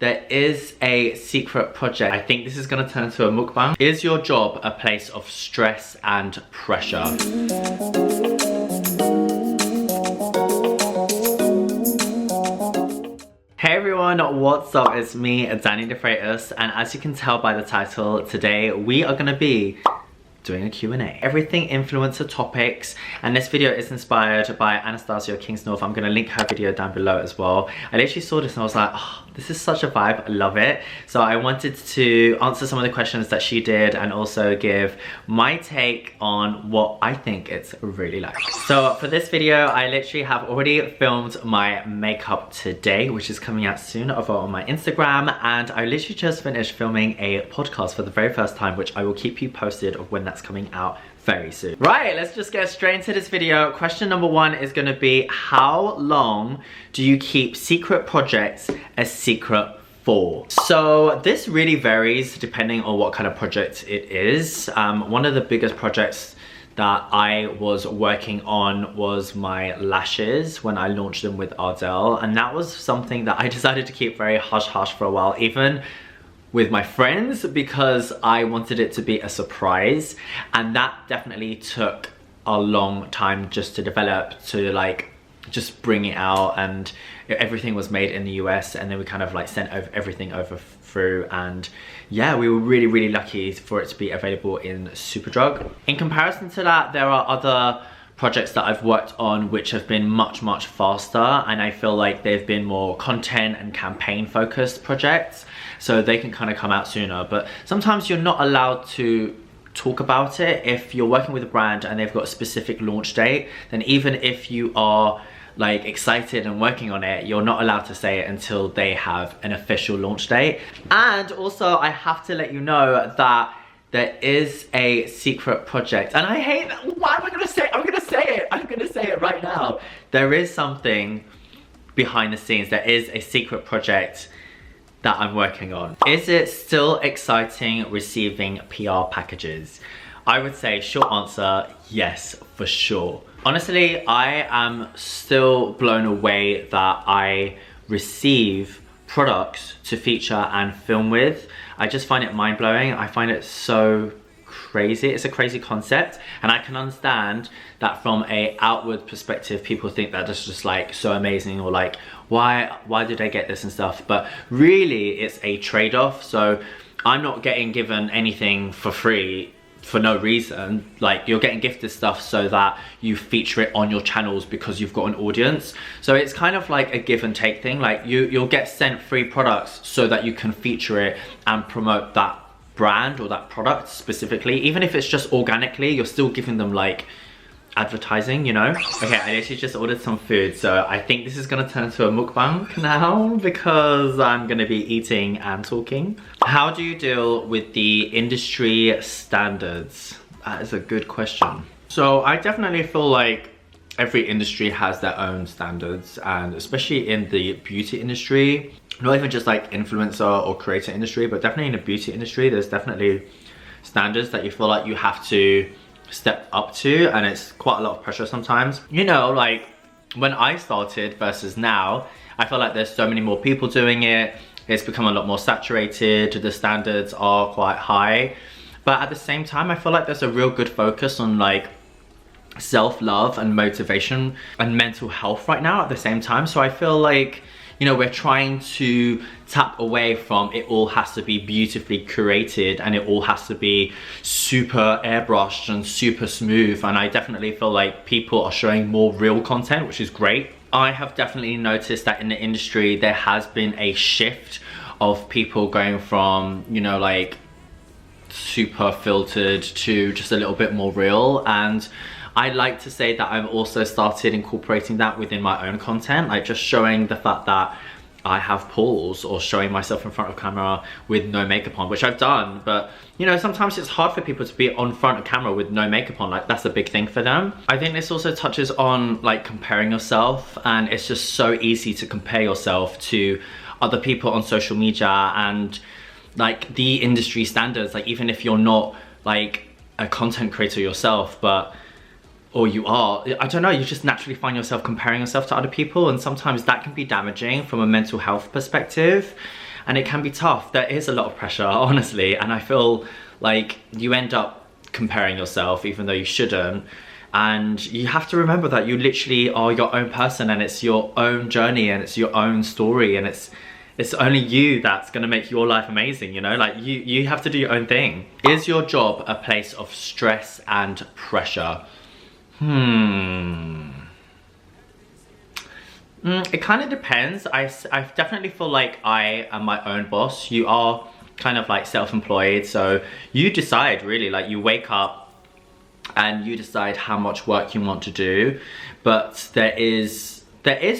there is a secret project. I think this is gonna turn into a mukbang. Is your job a place of stress and pressure? Hey everyone, what's up? It's me, Danny De Freitas, and as you can tell by the title, today we are gonna be doing a Q&A. Everything influencer topics, and this video is inspired by Anastasia Kingsnorth. I'm gonna link her video down below as well. I literally saw this and I was like, oh, this is such a vibe, I love it. So I wanted to answer some of the questions that she did and also give my take on what I think it's really like. So for this video, I literally have already filmed my makeup today, which is coming out soon over on my Instagram, and I literally just finished filming a podcast for the very first time, which I will keep you posted of when that's coming out very soon. Right, let's just get straight into this video. Question number one is gonna be, how long do you keep secret projects a secret for? So this really varies depending on what kind of project it is. One of the biggest projects that I was working on was my lashes when I launched them with Ardell, and that was something that I decided to keep very hush-hush for a while, even with my friends, because I wanted it to be a surprise, and that definitely took a long time just to develop, to like just bring it out, and everything was made in the US, and then we kind of like sent everything over through, and yeah, we were really lucky for it to be available in Superdrug. In comparison to that, there are other projects that I've worked on which have been much faster, and I feel like they've been more content and campaign focused projects, so they can kind of come out sooner. But sometimes you're not allowed to talk about it. If you're working with a brand and they've got a specific launch date, then even if you are like excited and working on it, you're not allowed to say it until they have an official launch date. And also I have to let you know that there is a secret project, and I hate that. Why am I gonna say it? I'm gonna say it right now. There is something behind the scenes. There is a secret project that I'm working on. Is it still exciting receiving PR packages? I would say short answer, yes, for sure. Honestly, I am still blown away that I receive products to feature and film with. I just find it mind-blowing. I find it so crazy. It's a crazy concept, and I can understand that from a outward perspective, people think that this is just like so amazing, or like why did I get this and stuff, but really it's a trade-off. So I'm not getting given anything for free for no reason. Like, you're getting gifted stuff so that you feature it on your channels because you've got an audience. So it's kind of like a give and take thing. Like you'll get sent free products so that you can feature it and promote that brand or that product specifically. Even if it's just organically, you're still giving them like advertising, you know? Okay, I literally just ordered some food, so I think this is gonna turn into a mukbang now because I'm gonna be eating and talking. How do you deal with the industry standards? That is a good question. So I definitely feel like every industry has their own standards, and especially in the beauty industry, not even just like influencer or creator industry, but definitely in the beauty industry, there's definitely standards that you feel like you have to step up to, and it's quite a lot of pressure sometimes. You know, like when I started versus now, I feel like there's so many more people doing it. It's become a lot more saturated. The standards are quite high, but at the same time, I feel like there's a real good focus on like self-love and motivation and mental health right now at the same time. So I feel like, you know, we're trying to tap away from it all has to be beautifully curated and it all has to be super airbrushed and super smooth. And I definitely feel like people are showing more real content, which is great. I have definitely noticed that in the industry, there has been a shift of people going from, you know, like super filtered to just a little bit more real. And I like to say that I've also started incorporating that within my own content, like just showing the fact that I have pores, or showing myself in front of camera with no makeup on, which I've done. But you know, sometimes it's hard for people to be on front of camera with no makeup on. Like, that's a big thing for them. I think this also touches on like comparing yourself, and it's just so easy to compare yourself to other people on social media and like the industry standards. Like, even if you're not like a content creator yourself, but or you are, I don't know, you just naturally find yourself comparing yourself to other people, and sometimes that can be damaging from a mental health perspective. and it can be tough. There is a lot of pressure, honestly, and I feel like you end up comparing yourself even though you shouldn't. And you have to remember that you literally are your own person, and it's your own journey, and it's your own story, and it's only you that's gonna make your life amazing, you know? Like, you have to do your own thing. Is your job a place of stress and pressure? It kind of depends. I definitely feel like I am my own boss. You are kind of like self-employed, so you decide really, like you wake up and you decide how much work you want to do. But there is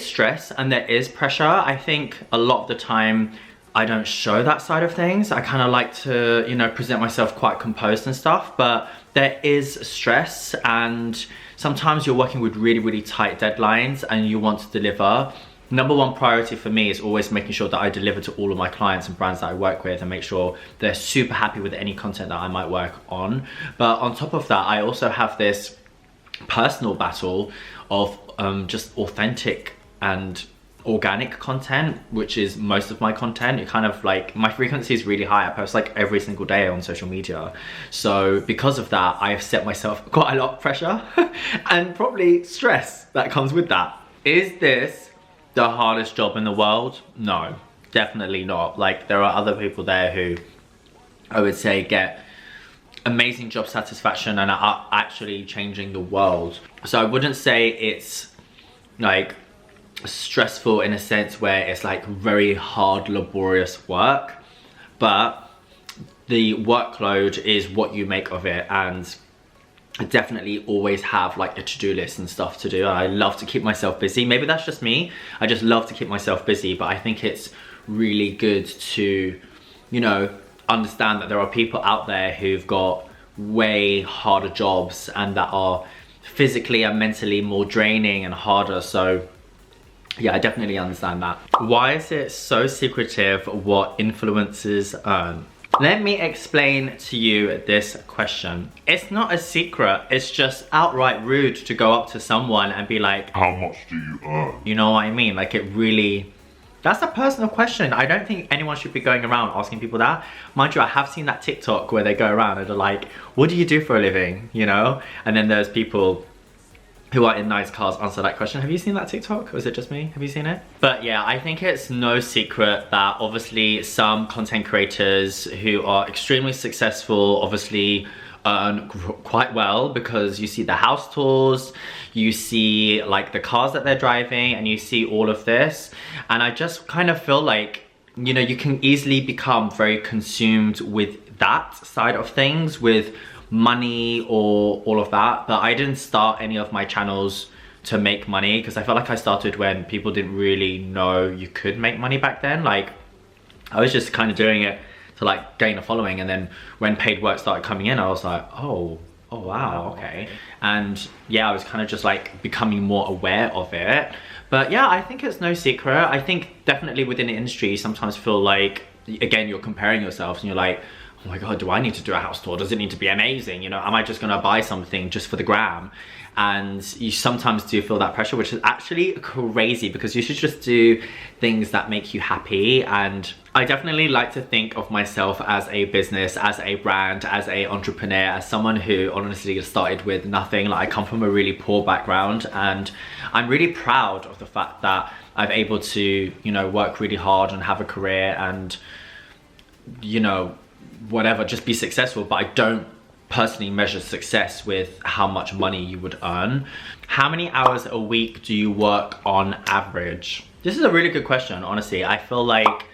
stress and there is pressure. I think a lot of the time I don't show that side of things. I kind of like to, you know, present myself quite composed and stuff, but there is stress, and sometimes you're working with really, really tight deadlines and you want to deliver. Number one priority for me is always making sure that I deliver to all of my clients and brands that I work with, and make sure they're super happy with any content that I might work on. But on top of that, I also have this personal battle of just authentic and organic content, which is most of my content. It kind of like, my frequency is really high. I post like every single day on social media. So because of that, I've set myself quite a lot of pressure and probably stress that comes with that. Is this the hardest job in the world? No, definitely not. Like, there are other people there who I would say get amazing job satisfaction and are actually changing the world. So I wouldn't say it's like stressful in a sense where it's like very hard, laborious work, but the workload is what you make of it. And I definitely always have like a to-do list and stuff to do. I love to keep myself busy. Maybe that's just me. I just love to keep myself busy, but I think it's really good to, you know, understand that there are people out there who've got way harder jobs and that are physically and mentally more draining and harder. So yeah, I definitely understand that. Why is it so secretive what influencers earn? Let me explain to you this question. It's not a secret, it's just outright rude to go up to someone and be like, how much do you earn? You know what I mean? Like, it really, that's a personal question. I don't think anyone should be going around asking people that. Mind you, I have seen that TikTok where they go around and they're like, what do you do for a living? You know? And then there's people who are in nice cars answer that question. Have you seen that TikTok? Or is it just me? Have you seen it? But yeah, I think it's no secret that obviously some content creators who are extremely successful obviously earn quite well, because you see the house tours, you see like the cars that they're driving, and you see all of this. And I just kind of feel like, you know, you can easily become very consumed with that side of things, with money or all of that. But I didn't start any of my channels to make money, because I felt like I started when people didn't really know you could make money back then. Like, I was just kind of doing it to like gain a following, and then when paid work started coming in, I was like, oh wow, okay. And yeah, I was kind of just like becoming more aware of it. But yeah, I think it's no secret. I think definitely within the industry you sometimes feel like, again, you're comparing yourself and you're like, oh my god, do I need to do a house tour? Does it need to be amazing? You know, am I just gonna buy something just for the gram? And you sometimes do feel that pressure, which is actually crazy, because you should just do things that make you happy. And I definitely like to think of myself as a business, as a brand, as a entrepreneur, as someone who honestly started with nothing. Like, I come from a really poor background, and I'm really proud of the fact that I'm able to, you know, work really hard and have a career and, you know, whatever, just be successful. But I don't personally measure success with how much money you would earn. How many hours a week do you work on average? This is a really good question, honestly. I feel like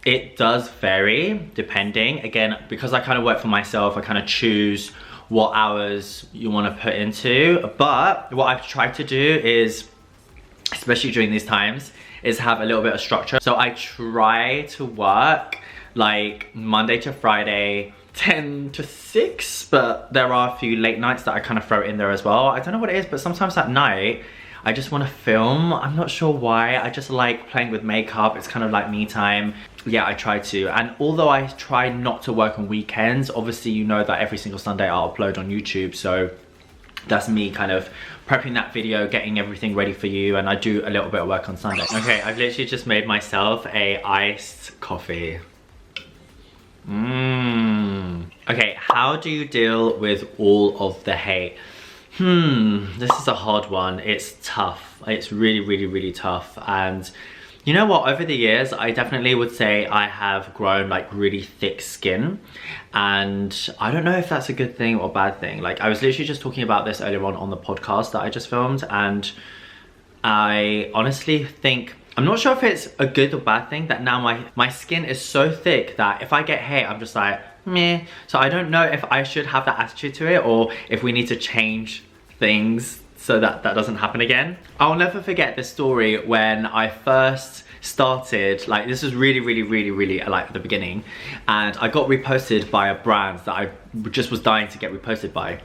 it does vary depending. Again, because I kind of work for myself, I kind of choose what hours you want to put into. But what I've tried to do is, especially during these times, is have a little bit of structure. So I try to work like Monday to Friday, 10 to 6, but there are a few late nights that I kind of throw in there as well. I don't know what it is, but sometimes at night I just want to film. I'm not sure why. I just like playing with makeup. It's kind of like me time. Yeah, I try to. And although I try not to work on weekends, obviously you know that every single Sunday I'll upload on YouTube. So That's me kind of prepping that video, getting everything ready for you, and I do a little bit of work on Sunday. Okay, I've literally just made myself a iced coffee. Okay, how do you deal with all of the hate? This is a hard one. It's tough. It's really, really, really tough. And you know what, over the years, I definitely would say I have grown like really thick skin, and I don't know if that's a good thing or bad thing. Like, I was literally just talking about this earlier on the podcast that I just filmed, and I honestly think, I'm not sure if it's a good or bad thing that now my skin is so thick that if I get hate, I'm just like, meh. So I don't know if I should have that attitude to it, or if we need to change things so that that doesn't happen again. I'll never forget this story when I first started, like, this was really, really, really, really like at the beginning, and I got reposted by a brand that I just was dying to get reposted by.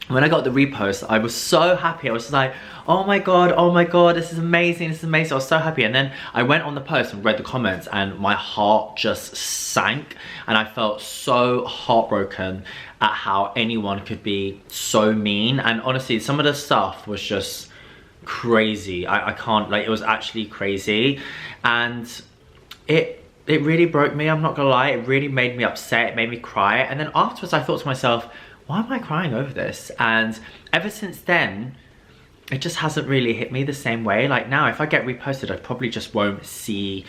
When I got the repost, I was so happy. I was just like, oh my god, this is amazing, this is amazing. I was so happy. And then I went on the post and read the comments, and my heart just sank, and I felt so heartbroken at how anyone could be so mean. And honestly, some of the stuff was just crazy. I can't, like, it was actually crazy, and it really broke me, I'm not gonna lie. It really made me upset, it made me cry. And then afterwards I thought to myself, why am I crying over this? And ever since then, it just hasn't really hit me the same way. Like, now if I get reposted, I probably just won't see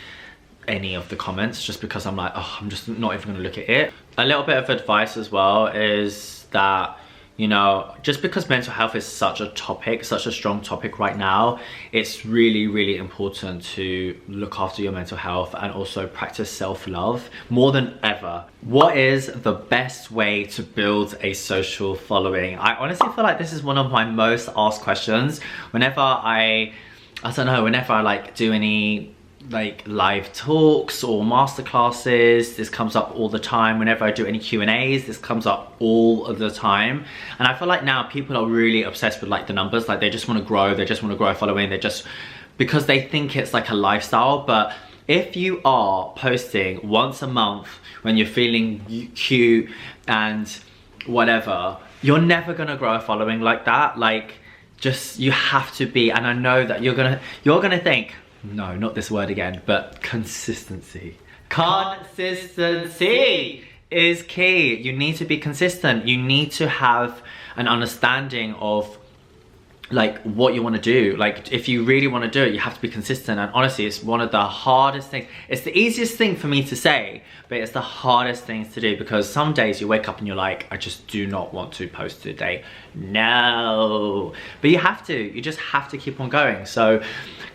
any of the comments, just because I'm like, oh, I'm just not even gonna look at it. A little bit of advice as well is that, you know, just because mental health is such a topic, such a strong topic right now, it's really, really important to look after your mental health and also practice self-love more than ever. What is the best way to build a social following? I honestly feel like this is one of my most asked questions. Whenever I don't know, whenever I like do any like live talks or masterclasses, this comes up all the time. Whenever I do any Q&As, this comes up all of the time. And I feel like now people are really obsessed with like the numbers. Like, they just want to grow, a following, because they think it's like a lifestyle. But if you are posting once a month when you're feeling cute and whatever, you're never gonna grow a following like that. Like, just, you have to be, and I know that you're gonna think, no, not this word again, but consistency. Consistency is key. You need to be consistent. You need to have an understanding of like what you want to do. Like, if you really want to do it, you have to be consistent. And honestly, it's one of the hardest things. It's the easiest thing for me to say, but it's the hardest things to do, because some days you wake up and you're like, I just do not want to post today. No, but you have to. You just have to keep on going. So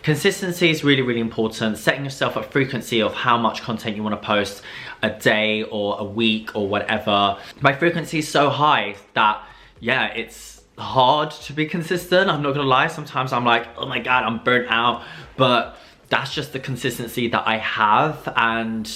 consistency is really, really important. Setting yourself a frequency of how much content you want to post a day or a week or whatever. My frequency is so high that, yeah, it's hard to be consistent. I'm not gonna lie, sometimes I'm like, oh my god, I'm burnt out, but that's just the consistency that I have, and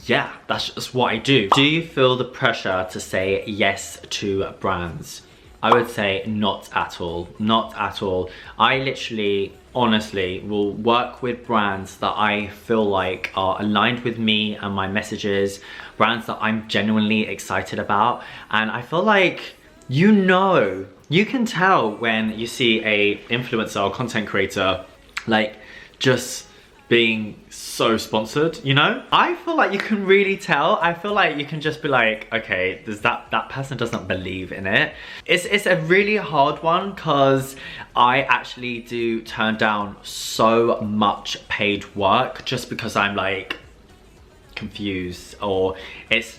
yeah, that's just what I do. Do you feel the pressure to say yes to brands? I would say not at all, not at all. I literally, honestly, will work with brands that I feel like are aligned with me and my messages, brands that I'm genuinely excited about. And I feel like, you know, you can tell when you see a influencer or content creator like just being so sponsored, you know? I feel like you can really tell. I feel like you can just be like, okay, that person doesn't believe in it. It's a really hard one, because I actually do turn down so much paid work just because I'm like confused, or it's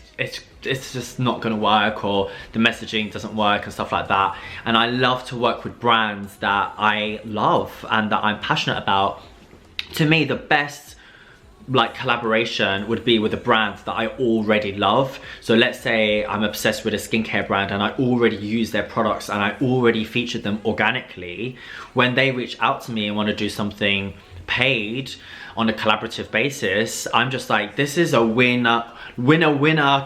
just not gonna work, or the messaging doesn't work and stuff like that. And I love to work with brands that I love and that I'm passionate about. To me, the best like collaboration would be with a brand that I already love. So let's say I'm obsessed with a skincare brand and I already use their products and I already featured them organically. When they reach out to me and want to do something paid, on a collaborative basis, I'm just like, this is a winner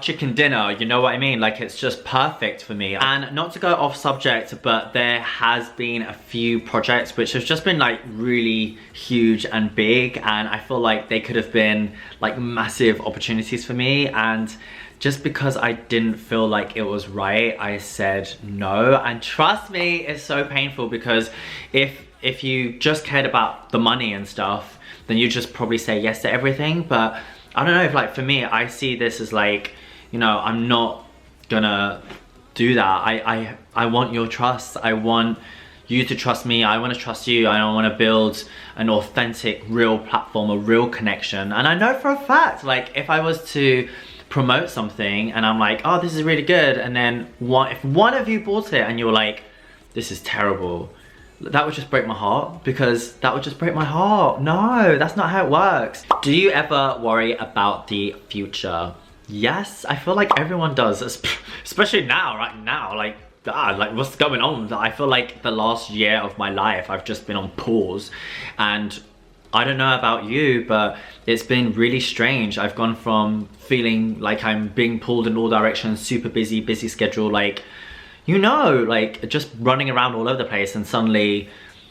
chicken dinner, you know what I mean? Like, it's just perfect for me. And not to go off subject, but there has been a few projects which have just been like really huge and big, and I feel like they could have been like massive opportunities for me, and just because I didn't feel like it was right, I said no. And trust me, it's so painful, because if you just cared about the money and stuff, then you just probably say yes to everything. But I don't know, if like for me, I see this as like, you know, I'm not gonna do that. I want your trust. I want you to trust me. I want to trust you. I want to build an authentic, real platform, a real connection. And I know for a fact, like if I was to promote something and I'm like, oh, this is really good, and then if one of you bought it and you're like, this is terrible, that would just break my heart, because that would just break my heart. No, that's not how it works. Do you ever worry about the future? Yes, I feel like everyone does, especially now, right now, like, God, like what's going on? I feel like the last year of my life, I've just been on pause, and I don't know about you, but it's been really strange. I've gone from feeling like I'm being pulled in all directions, super busy schedule, like, you know, like just running around all over the place, and suddenly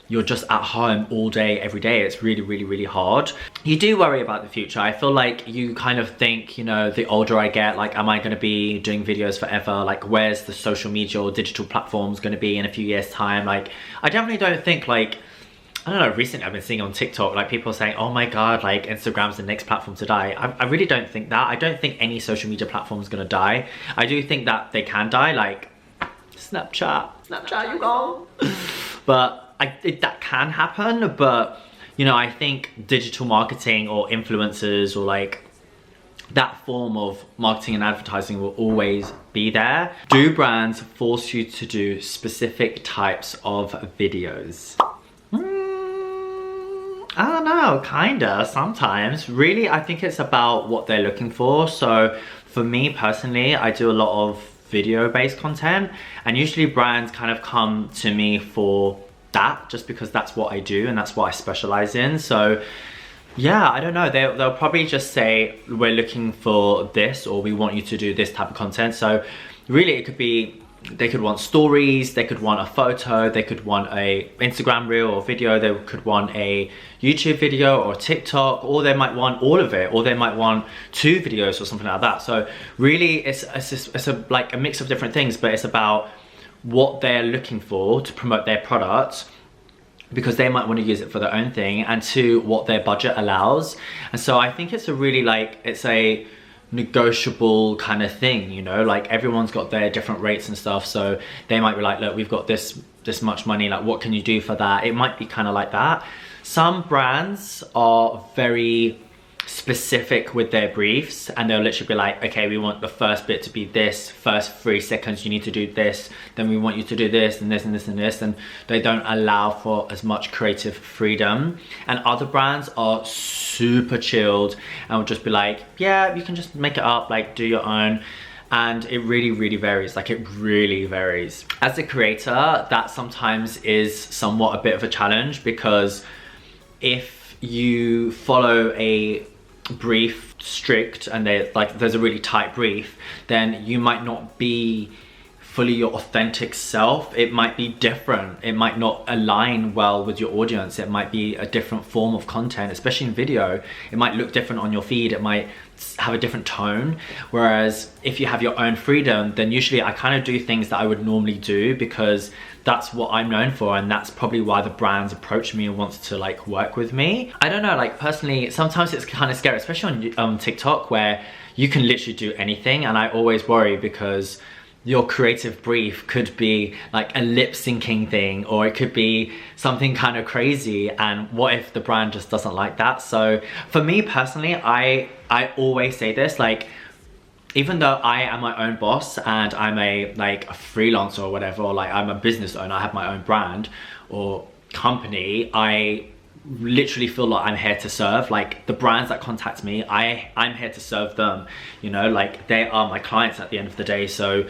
you're just at home all day, every day. It's really hard. You do worry about the future. I feel like you kind of think, you know, the older I get, like, am I gonna be doing videos forever? Like, where's the social media or digital platforms gonna be in a few years' time? Like, I definitely don't think, like, I don't know, recently I've been seeing on TikTok, like people saying, oh my God, like Instagram's the next platform to die. I really don't think that. I don't think any social media platform is gonna die. I do think that they can die, like Snapchat, you gone. But that can happen, but you know, I think digital marketing or influencers or like that form of marketing and advertising will always be there. Do brands force you to do specific types of videos? I don't know, kinda, sometimes. Really, I think it's about what they're looking for. So for me personally, I do a lot of video-based content, and usually brands kind of come to me for that, just because that's what I do and that's what I specialize in. So yeah, I don't know, they'll probably just say, we're looking for this, or we want you to do this type of content. So really it could be, they could want stories, they could want a photo, they could want a Instagram reel or video, they could want a YouTube video or TikTok, or they might want all of it, or they might want 2 videos or something like that. So really it's like a mix of different things, but it's about what they're looking for to promote their product, because they might want to use it for their own thing, and to what their budget allows. And so I think it's a really like, it's a negotiable kind of thing, you know, like everyone's got their different rates and stuff. So they might be like, look, we've got this much money, like what can you do for that? It might be kind of like that. Some brands are very specific with their briefs, and they'll literally be like, okay, we want the first bit to be this, first 3 seconds you need to do this, then we want you to do this and this and this and this, and they don't allow for as much creative freedom. And other brands are super chilled and will just be like, yeah, you can just make it up, like do your own. And it really varies, like it really varies. As a creator, that sometimes is somewhat a bit of a challenge, because if you follow a brief strict and there's a really tight brief, then you might not be fully your authentic self. It might be different, it might not align well with your audience, it might be a different form of content, especially in video. It might look different on your feed, it might have a different tone. Whereas if you have your own freedom, then usually I kind of do things that I would normally do, because that's what I'm known for, and that's probably why the brands approach me and wants to like work with me. I don't know, like personally, sometimes it's kind of scary, especially on TikTok, where you can literally do anything, and I always worry because your creative brief could be like a lip syncing thing, or it could be something kind of crazy, and what if the brand just doesn't like that? So for me personally, I always say this, like, even though I am my own boss and I'm a freelancer or whatever, or like I'm a business owner, I have my own brand or company, I literally feel like I'm here to serve. Like the brands that contact me, I'm here to serve them, you know, like they are my clients at the end of the day. So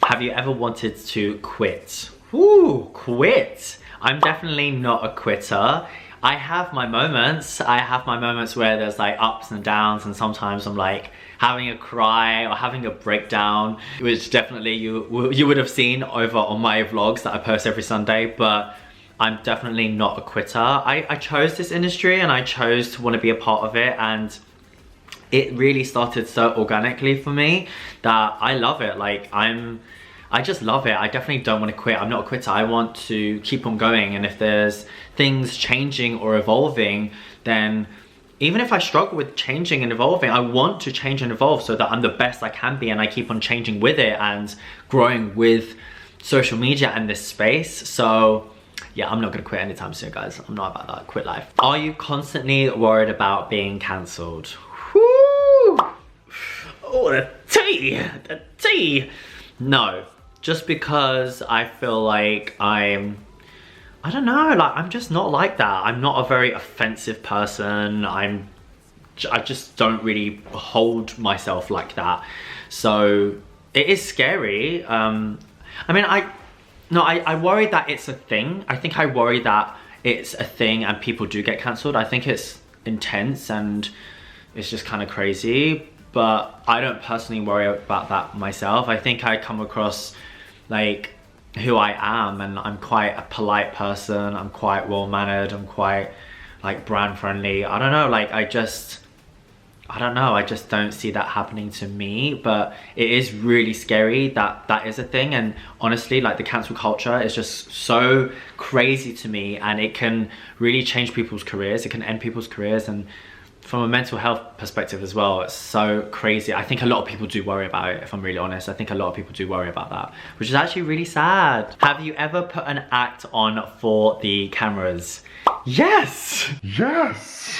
have you ever wanted to quit? Ooh, quit. I'm definitely not a quitter. I have my moments. I have my moments where there's like ups and downs, and sometimes I'm like having a cry or having a breakdown, which definitely you would have seen over on my vlogs that I post every Sunday. But I'm definitely not a quitter. I chose this industry and I chose to want to be a part of it, and it really started so organically for me that I love it. Like I just love it. I definitely don't want to quit. I'm not a quitter. I want to keep on going, and if there's things changing or evolving, then even if I struggle with changing and evolving, I want to change and evolve so that I'm the best I can be, and I keep on changing with it and growing with social media and this space. So yeah, I'm not gonna quit anytime soon, guys. I'm not about that quit life. Are you constantly worried about being cancelled? Woo! Oh, the tea. No, just because I feel like I don't know, like I'm just not like that. I'm not a very offensive person. I just don't really hold myself like that. So it is scary. I mean, I worry that it's a thing. I think I worry that it's a thing and people do get cancelled. I think it's intense and it's just kind of crazy, but I don't personally worry about that myself. I think I come across like who I am, and I'm quite a polite person. I'm quite well-mannered. I'm quite like brand friendly. I don't know, like I don't know, I just don't see that happening to me. But it is really scary that that is a thing, and honestly, like the cancel culture is just so crazy to me, and it can really change people's careers. It can end people's careers, and from a mental health perspective as well, it's so crazy. I think a lot of people do worry about it, if I'm really honest. I think a lot of people do worry about that, which is actually really sad. Have you ever put an act on for the cameras? Yes! Yes!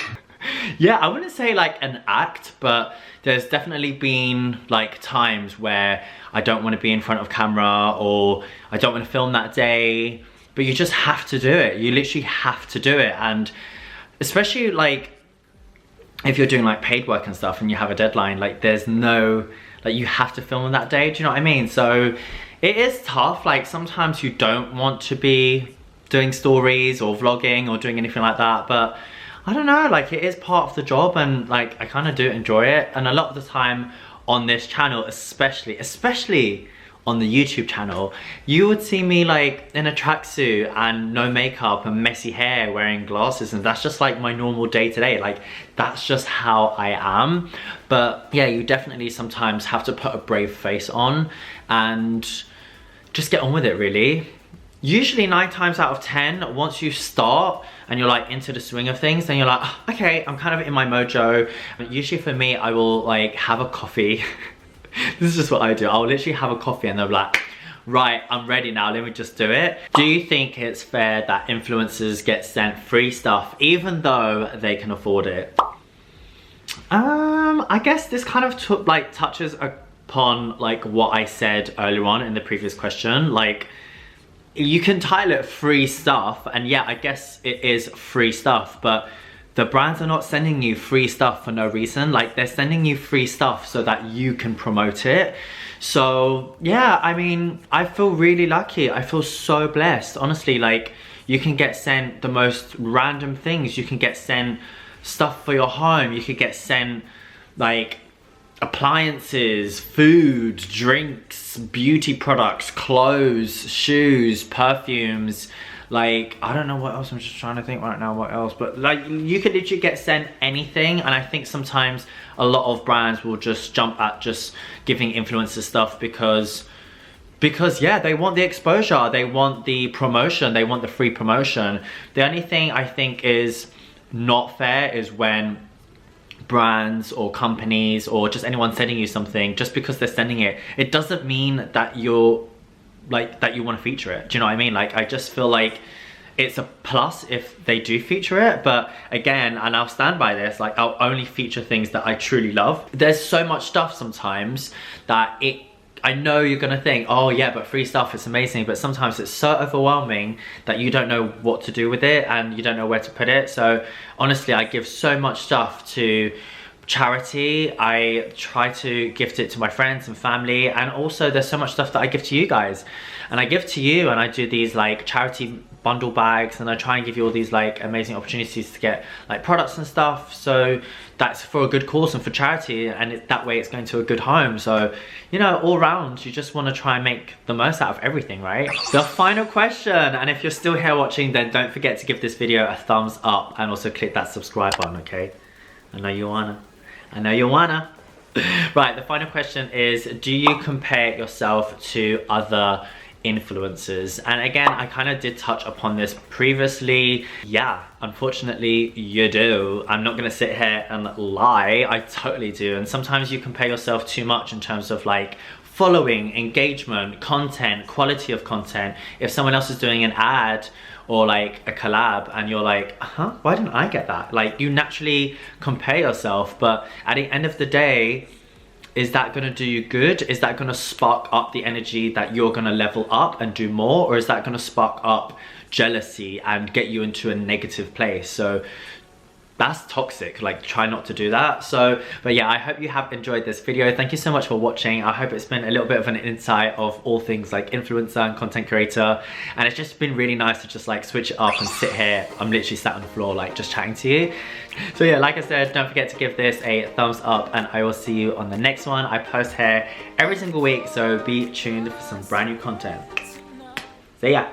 Yeah, I wouldn't say like an act, but there's definitely been like times where I don't want to be in front of camera, or I don't want to film that day, but you just have to do it. You literally have to do it. And especially like if you're doing like paid work and stuff and you have a deadline, like there's no, like you have to film on that day, do you know what I mean? So it is tough. Like sometimes you don't want to be doing stories or vlogging or doing anything like that, but I don't know, like it is part of the job, and like I kind of do enjoy it. And a lot of the time on this channel, especially on the YouTube channel, you would see me like in a tracksuit and no makeup and messy hair, wearing glasses, and that's just like my normal day-to-day. Like that's just how I am. But yeah, you definitely sometimes have to put a brave face on and just get on with it, really. Usually 9 times out of 10, once you start and you're like into the swing of things, then you're like, oh, okay, I'm kind of in my mojo. But usually for me, I will like have a coffee. This is just what I do. I'll literally have a coffee and they'll be like, right, I'm ready now, let me just do it. Do you think it's fair that influencers get sent free stuff even though they can afford it? I guess this kind of touches upon like what I said earlier on in the previous question. Like, you can title it free stuff, and yeah, I guess it is free stuff, but the brands are not sending you free stuff for no reason. Like they're sending you free stuff so that you can promote it. So yeah, I mean, I feel really lucky. I feel so blessed. Honestly, like you can get sent the most random things. You can get sent stuff for your home. You could get sent like appliances, food, drinks, beauty products, clothes, shoes, perfumes. Like, I don't know what else. I'm just trying to think right now what else. But like, you could literally get sent anything. And I think sometimes a lot of brands will just jump at just giving influencers stuff because yeah, they want the exposure, they want the promotion, they want the free promotion. The only thing I think is not fair is when brands or companies or just anyone sending you something, just because they're sending it, it doesn't mean that you're like that you want to feature it. Do you know what I mean? Like I just feel like it's a plus if they do feature it, but again, and I'll stand by this, like I'll only feature things that I truly love. There's so much stuff sometimes that I know you're gonna think, oh yeah, but free stuff, it's amazing, but sometimes it's so overwhelming that you don't know what to do with it and you don't know where to put it. So honestly, I give so much stuff to charity. I try to gift it to my friends and family, and also there's so much stuff that I give to you guys, and I give to you, and I do these like charity bundle bags, and I try and give you all these like amazing opportunities to get like products and stuff. So that's for a good cause and for charity, and that way it's going to a good home. So, you know, all round you just want to try and make the most out of everything, right? The final question, and if you're still here watching, then don't forget to give this video a thumbs up and also click that subscribe button, okay? I know you wanna. Right, the final question is, do you compare yourself to other influencers? And again, I kind of did touch upon this previously. Yeah, unfortunately you do. I'm not gonna sit here and lie, I totally do. And sometimes you compare yourself too much in terms of like following, engagement, content, quality of content. If someone else is doing an ad or like a collab and you're like, huh, why didn't I get that? Like, you naturally compare yourself, but at the end of the day, is that gonna do you good? Is that gonna spark up the energy that you're gonna level up and do more? Or is that gonna spark up jealousy and get you into a negative place? So that's toxic. Like, try not to do that. So, but yeah, I hope you have enjoyed this video. Thank you so much for watching. I hope it's been a little bit of an insight of all things like influencer and content creator, and it's just been really nice to just like switch it up and sit here. I'm literally sat on the floor like just chatting to you. So yeah, like I said, don't forget to give this a thumbs up, and I will see you on the next one. I post here every single week, so be tuned for some brand new content. See ya.